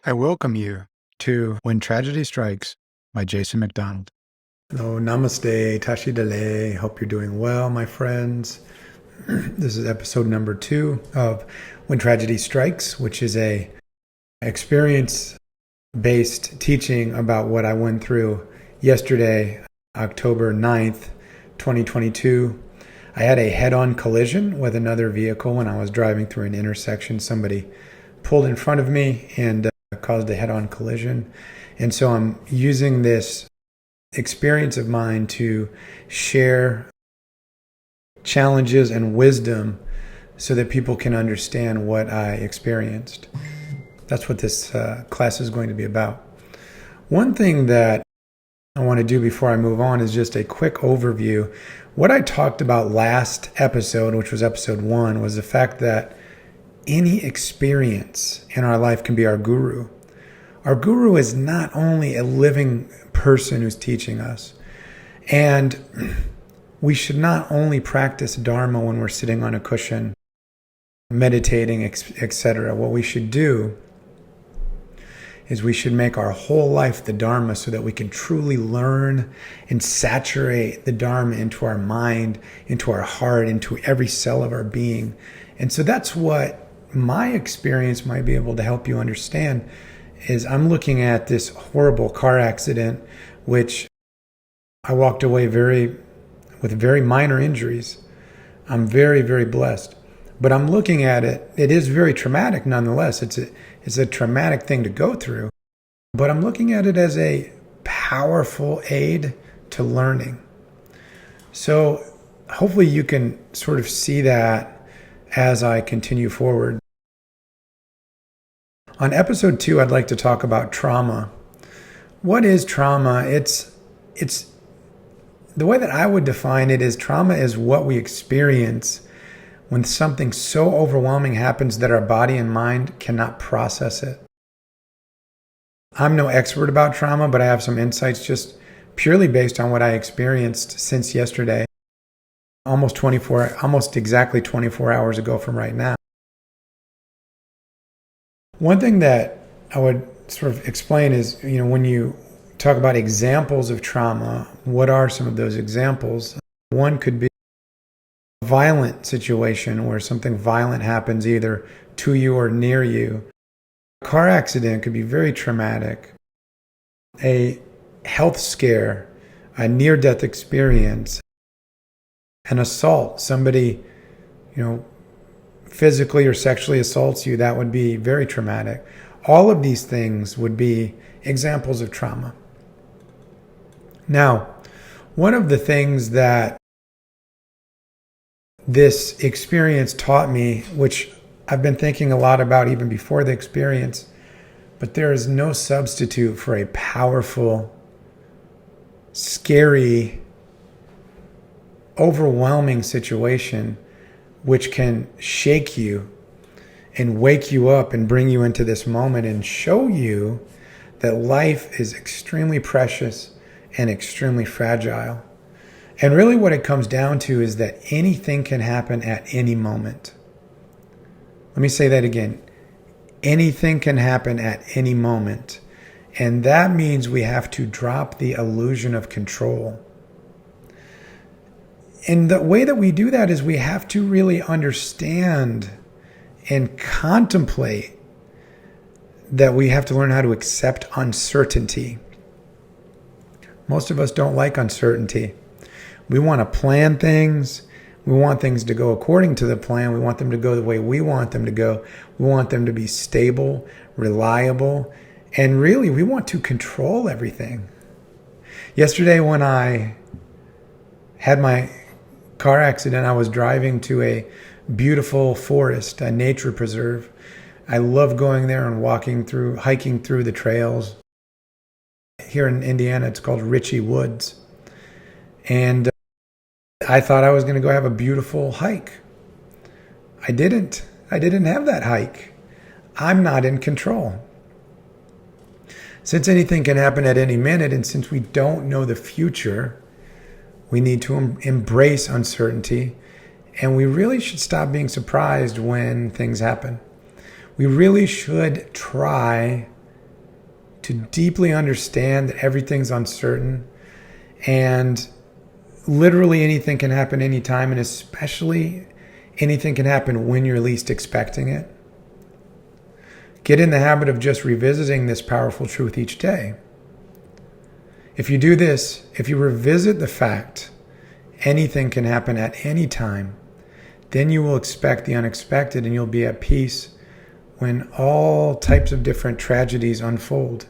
I welcome you to When Tragedy Strikes by Jason McDonald. Hello, namaste, tashi dele. Hope you're doing well, my friends. This is episode number 2 of When Tragedy Strikes, which is a experience-based teaching about what I went through yesterday, October 9th, 2022. I had a head-on collision with another vehicle when I was driving through an intersection. Somebody pulled in front of me and caused a head-on collision. And so I'm using this experience of mine to share challenges and wisdom so that people can understand what I experienced. That's what this class is going to be about. One thing that I want to do before I move on is just a quick overview. What I talked about last episode, which was episode 1, was the fact that any experience in our life can be our guru. Our guru is not only a living person who's teaching us, and we should not only practice Dharma when we're sitting on a cushion, meditating, etc. What we should do is we should make our whole life the Dharma so that we can truly learn and saturate the Dharma into our mind, into our heart, into every cell of our being. And so that's what my experience might be able to help you understand. Is I'm looking at this horrible car accident, which I walked away with very minor injuries. I'm very, very blessed. But I'm looking at it. It is very traumatic nonetheless. It's a traumatic thing to go through. But I'm looking at it as a powerful aid to learning. So hopefully you can sort of see that as I continue forward. On episode 2, I'd like to talk about trauma. What is trauma? It's the way that I would define it is trauma is what we experience when something so overwhelming happens that our body and mind cannot process it. I'm no expert about trauma, but I have some insights just purely based on what I experienced since yesterday, almost exactly 24 hours ago from right now. One thing that I would sort of explain is, when you talk about examples of trauma, what are some of those examples? One could be a violent situation where something violent happens either to you or near you. A car accident could be very traumatic. A health scare, a near-death experience, an assault, somebody, physically or sexually assaults you, that would be very traumatic. All of these things would be examples of trauma. Now, one of the things that this experience taught me, which I've been thinking a lot about even before the experience, but there is no substitute for a powerful, scary, overwhelming situation which can shake you and wake you up and bring you into this moment and show you that life is extremely precious and extremely fragile. And really what it comes down to is that anything can happen at any moment. Let me say that again. Anything can happen at any moment. And that means we have to drop the illusion of control. And the way that we do that is we have to really understand and contemplate that we have to learn how to accept uncertainty. Most of us don't like uncertainty. We want to plan things. We want things to go according to the plan. We want them to go the way we want them to go. We want them to be stable, reliable, and really we want to control everything. Yesterday when I had my car accident, I was driving to a beautiful forest, a nature preserve. I love going there and hiking through the trails. Here in Indiana, it's called Ritchie Woods. And I thought I was going to go have a beautiful hike. I didn't have that hike. I'm not in control. Since anything can happen at any minute, and since we don't know the future, we need to embrace uncertainty, and we really should stop being surprised when things happen. We really should try to deeply understand that everything's uncertain and literally anything can happen anytime, and especially anything can happen when you're least expecting it. Get in the habit of just revisiting this powerful truth each day. If you do this, if you revisit the fact anything can happen at any time, then you will expect the unexpected and you'll be at peace when all types of different tragedies unfold.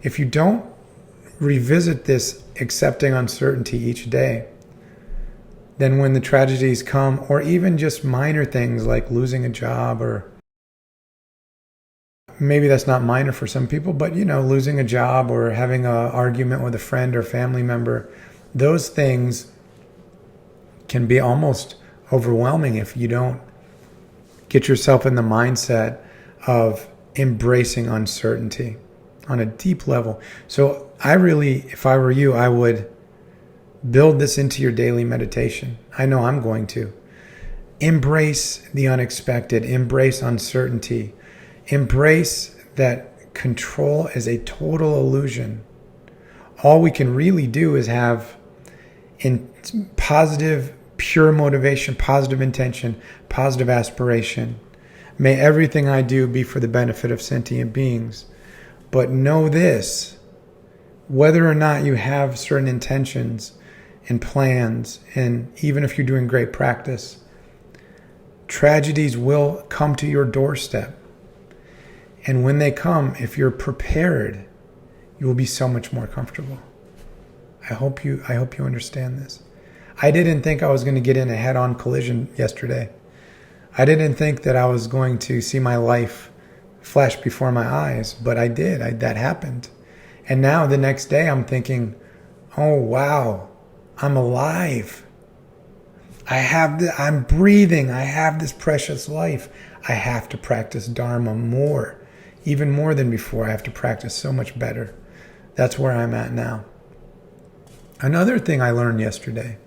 If you don't revisit this accepting uncertainty each day, then when the tragedies come, or even just minor things like losing a job, or maybe that's not minor for some people, but losing a job or having an argument with a friend or family member, those things can be almost overwhelming if you don't get yourself in the mindset of embracing uncertainty on a deep level. So if I were you, I would build this into your daily meditation. I know I'm going to. Embrace the unexpected. Embrace uncertainty. Embrace that control is a total illusion. All we can really do is have positive, pure motivation, positive intention, positive aspiration. May everything I do be for the benefit of sentient beings. But know this, whether or not you have certain intentions and plans, and even if you're doing great practice, tragedies will come to your doorstep. And when they come, if you're prepared, you will be so much more comfortable. I hope you understand this. I didn't think I was going to get in a head-on collision yesterday. I didn't think that I was going to see my life flash before my eyes, but I did. That happened. And now the next day I'm thinking, oh wow, I'm alive. I'm breathing. I have this precious life. I have to practice Dharma more, even more than before. I have to practice so much better. That's where I'm at now. Another thing I learned yesterday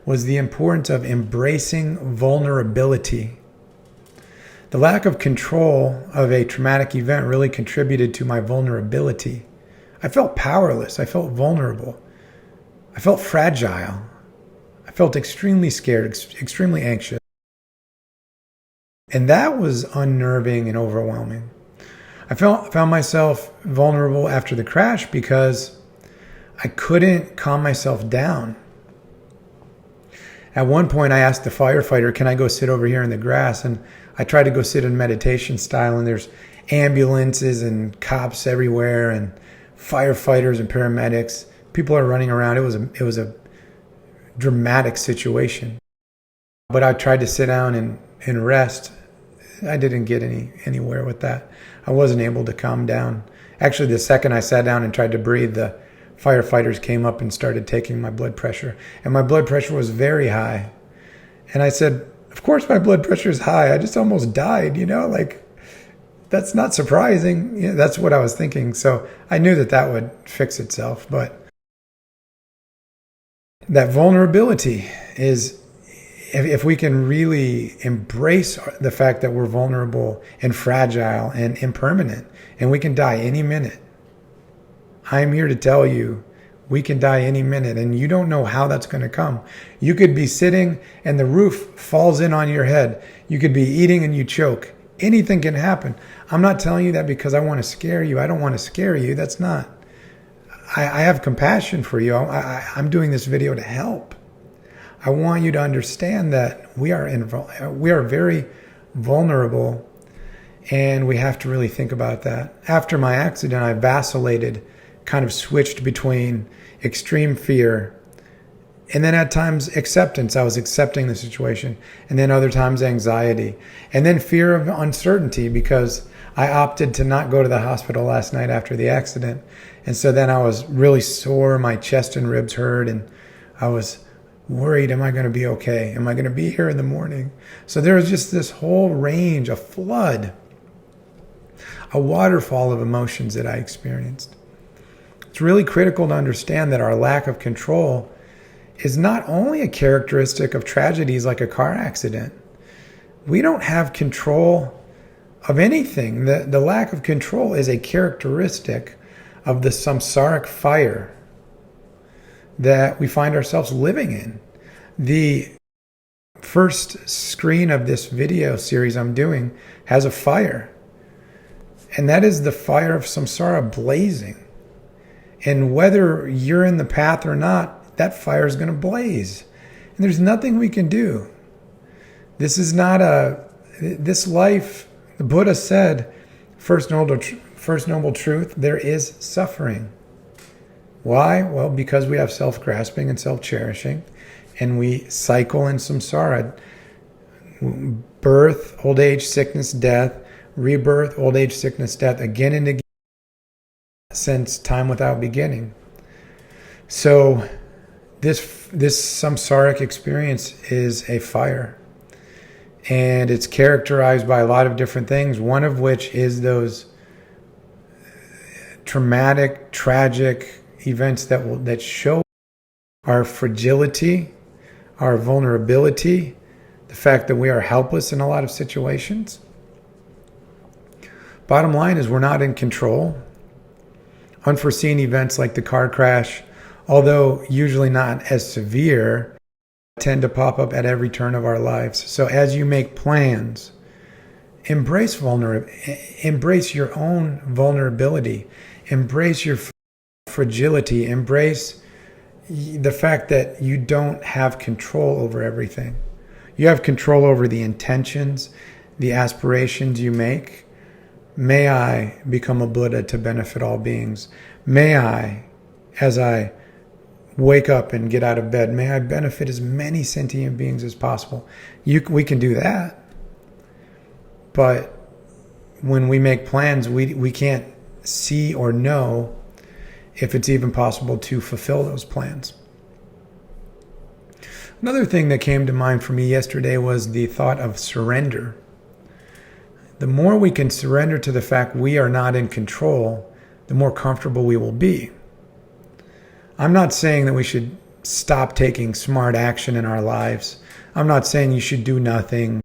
was the importance of embracing vulnerability. The lack of control of a traumatic event really contributed to my vulnerability. I felt powerless. I felt vulnerable. I felt fragile. I felt extremely scared, extremely anxious. And that was unnerving and overwhelming. I found myself vulnerable after the crash because I couldn't calm myself down. At one point, I asked the firefighter, can I go sit over here in the grass? And I tried to go sit in meditation style, and there's ambulances and cops everywhere and firefighters and paramedics. People are running around. It was a dramatic situation. But I tried to sit down and rest. I didn't get anywhere with that. I wasn't able to calm down. Actually, the second I sat down and tried to breathe, the firefighters came up and started taking my blood pressure. And my blood pressure was very high. And I said, of course my blood pressure is high. I just almost died, that's not surprising. That's what I was thinking. So I knew that would fix itself. But that vulnerability is, if we can really embrace the fact that we're vulnerable and fragile and impermanent, and we can die any minute. I'm here to tell you, we can die any minute, and you don't know how that's going to come. You could be sitting and the roof falls in on your head. You could be eating and you choke. Anything can happen. I'm not telling you that because I want to scare you. I don't want to scare you. That's not. I have compassion for you. I'm doing this video to help. I want you to understand that we are very vulnerable, and we have to really think about that. After my accident, I vacillated, kind of switched between extreme fear and then at times acceptance. I was accepting the situation, and then other times anxiety, and then fear of uncertainty because I opted to not go to the hospital last night after the accident. And so then I was really sore, my chest and ribs hurt, and I was worried, am I going to be okay? Am I going to be here in the morning? So there was just this whole range, a flood, a waterfall of emotions that I experienced. It's really critical to understand that our lack of control is not only a characteristic of tragedies like a car accident. We don't have control of anything. The lack of control is a characteristic of the samsaric fire that we find ourselves living in. The first screen of this video series I'm doing has a fire. And that is the fire of samsara blazing. And whether you're in the path or not, that fire is going to blaze. And there's nothing we can do. This is not this life, the Buddha said, first noble truth, there is suffering. Why? Well, because we have self-grasping and self-cherishing, and we cycle in samsara. Birth, old age, sickness, death, rebirth, old age, sickness, death, again and again, since time without beginning. So this samsaric experience is a fire. And it's characterized by a lot of different things, one of which is those traumatic, tragic events that show our fragility, our vulnerability, the fact that we are helpless in a lot of situations. Bottom line is we're not in control. Unforeseen events like the car crash, although usually not as severe, tend to pop up at every turn of our lives. So as you make plans, embrace your own vulnerability, embrace your fragility, embrace the fact that you don't have control over everything. You have control over the intentions, the aspirations you make. May I become a Buddha to benefit all beings. May I, as I wake up and get out of bed, may I benefit as many sentient beings as possible. We can do that. But when we make plans, we can't see or know if it's even possible to fulfill those plans. Another thing that came to mind for me yesterday was the thought of surrender. The more we can surrender to the fact we are not in control, the more comfortable we will be. I'm not saying that we should stop taking smart action in our lives. I'm not saying you should do nothing.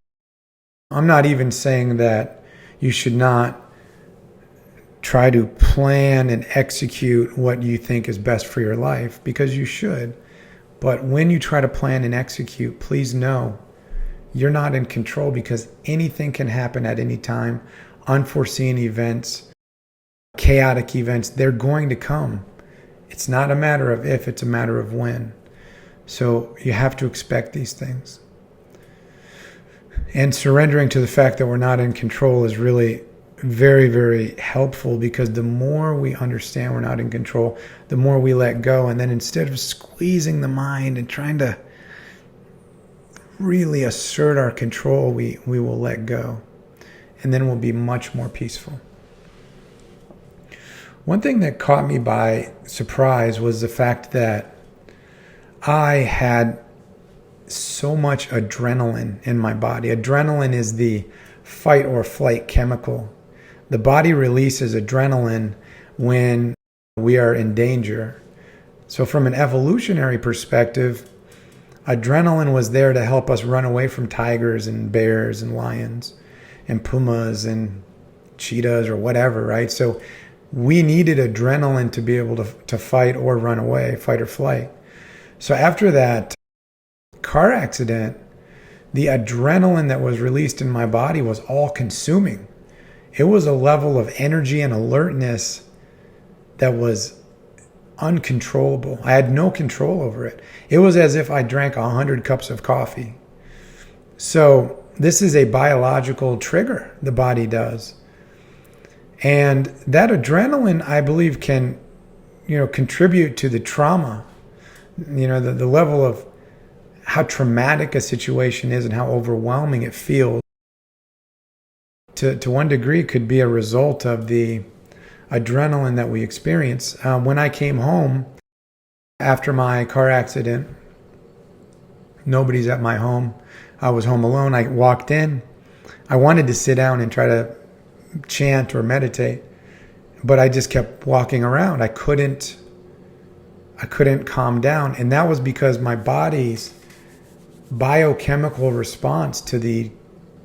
I'm not even saying that you should not try to plan and execute what you think is best for your life, because you should. But when you try to plan and execute, please know you're not in control, because anything can happen at any time. Unforeseen events, chaotic events, they're going to come. It's not a matter of if, it's a matter of when. So you have to expect these things. And surrendering to the fact that we're not in control is really very, very helpful, because the more we understand we're not in control, the more we let go. And then instead of squeezing the mind and trying to really assert our control, we will let go. And then we'll be much more peaceful. One thing that caught me by surprise was the fact that I had so much adrenaline in my body. Adrenaline is the fight or flight chemical. The body releases adrenaline when we are in danger. So from an evolutionary perspective, adrenaline was there to help us run away from tigers and bears and lions and pumas and cheetahs or whatever, right? So we needed adrenaline to be able to fight or run away, fight or flight. So after that car accident, the adrenaline that was released in my body was all consuming. It was a level of energy and alertness that was uncontrollable. I had no control over it. It was as if I drank 100 cups of coffee. So this is a biological trigger the body does. And that adrenaline, I believe, can, contribute to the trauma, the level of how traumatic a situation is and how overwhelming it feels. To one degree, could be a result of the adrenaline that we experience. When I came home after my car accident, nobody's at my home. I was home alone. I walked in. I wanted to sit down and try to chant or meditate, but I just kept walking around. I couldn't calm down. And that was because my body's biochemical response to the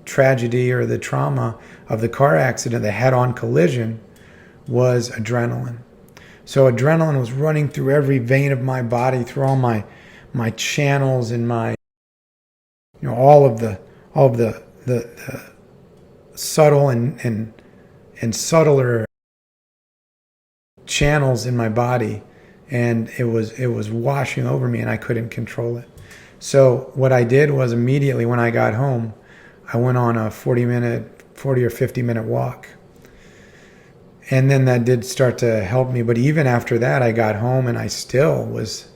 tragedy or the trauma of the car accident, the head-on collision, was adrenaline. So adrenaline was running through every vein of my body, through all my channels and my, all of the subtle and subtler channels in my body, and it was washing over me, and I couldn't control it. So what I did was, immediately when I got home, I went on a 40 or 50 minute walk. And then that did start to help me. But even after that, I got home and I still was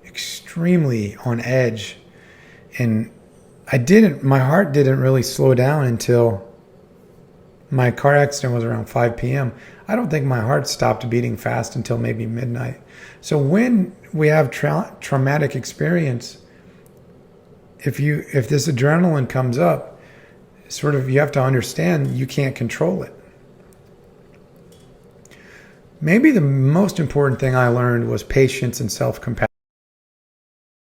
extremely on edge. And my heart didn't really slow down until my car accident was around 5 p.m. I don't think my heart stopped beating fast until maybe midnight. So when we have traumatic experience, if this adrenaline comes up, sort of, you have to understand you can't control it. Maybe the most important thing I learned was patience and self-compassion.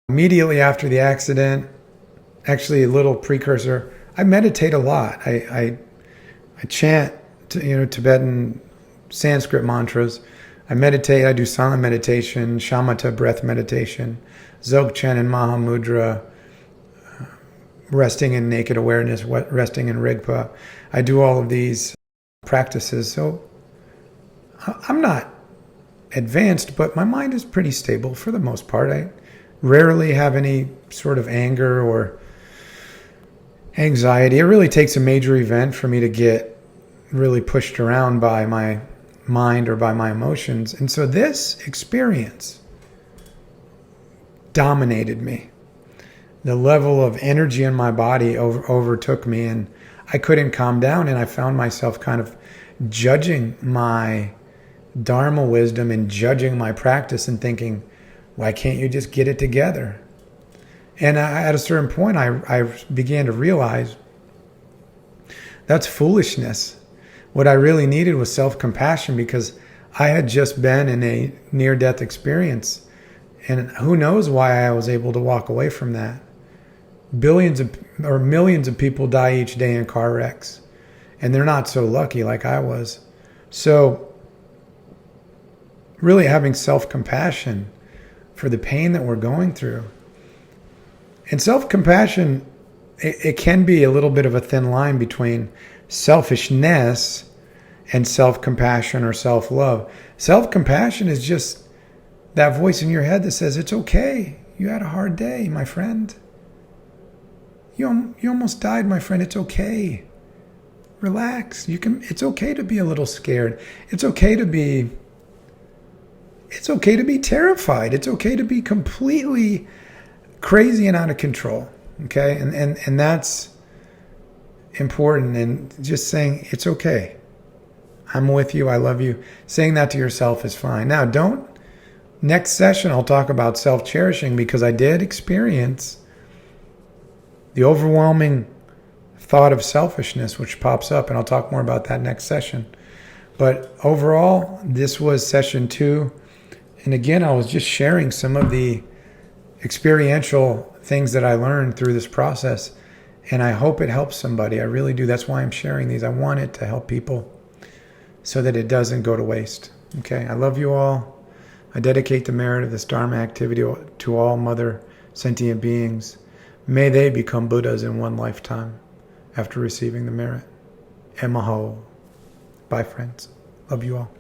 Immediately after the accident, actually a little precursor, I meditate a lot. I chant, Tibetan Sanskrit mantras. I meditate. I do silent meditation, shamatha breath meditation, dzogchen and mahamudra, resting in naked awareness, resting in rigpa. I do all of these practices. So I'm not advanced, but my mind is pretty stable for the most part. I rarely have any sort of anger or anxiety. It really takes a major event for me to get really pushed around by my mind or by my emotions. And so this experience dominated me. The level of energy in my body overtook me, and I couldn't calm down, and I found myself kind of judging my Dharma wisdom and judging my practice and thinking, why can't you just get it together? And at a certain point, I began to realize that's foolishness. What I really needed was self-compassion, because I had just been in a near-death experience, and who knows why I was able to walk away from that. Millions of people die each day in car wrecks, and they're not so lucky like I was. So really having self-compassion for the pain that we're going through. And self-compassion, it can be a little bit of a thin line between selfishness and self-compassion or self-love. Self-compassion is just that voice in your head that says, it's okay. You had a hard day, my friend. You almost died, my friend. It's okay. Relax. It's okay to be a little scared. It's okay to be terrified. It's okay to be completely crazy and out of control. Okay? And that's important. And just saying, it's okay. I'm with you. I love you. Saying that to yourself is fine. Now, next session, I'll talk about self-cherishing, because I did experience the overwhelming thought of selfishness, which pops up, and I'll talk more about that next session. But overall, this was session 2. And again, I was just sharing some of the experiential things that I learned through this process. And I hope it helps somebody. I really do. That's why I'm sharing these. I want it to help people so that it doesn't go to waste. Okay, I love you all. I dedicate the merit of this Dharma activity to all mother sentient beings. May they become Buddhas in one lifetime after receiving the merit. Emaho. Bye, friends. Love you all.